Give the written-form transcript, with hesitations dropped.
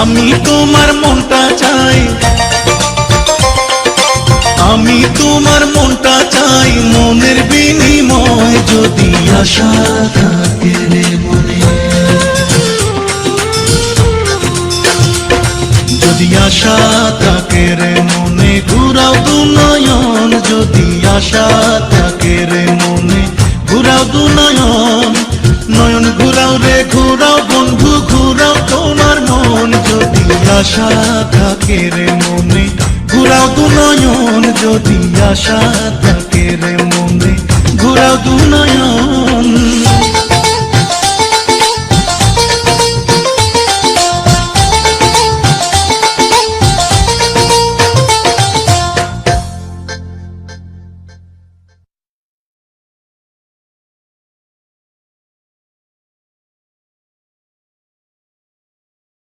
আমি তোমার মনটা চাই, আমি তোমার মনটা চাই, মনের বিনিময় যদি আশা থাকে রে মনে, যদি আশা থাকে রে মনে, ঘুরাও দু নয়ন, যদি আশা থাকে রে মনে, ঘুরাও দু নয়ন, নয়ন ঘুরাও রে ঘুরাও বন্ধু, ঘুরাও তোমার মন, যদি আশা থাকে রে মনে, ঘুরাও দু নয়ন, যদি আশা থাকে রে মনে, ঘুরাও দু নয়ন।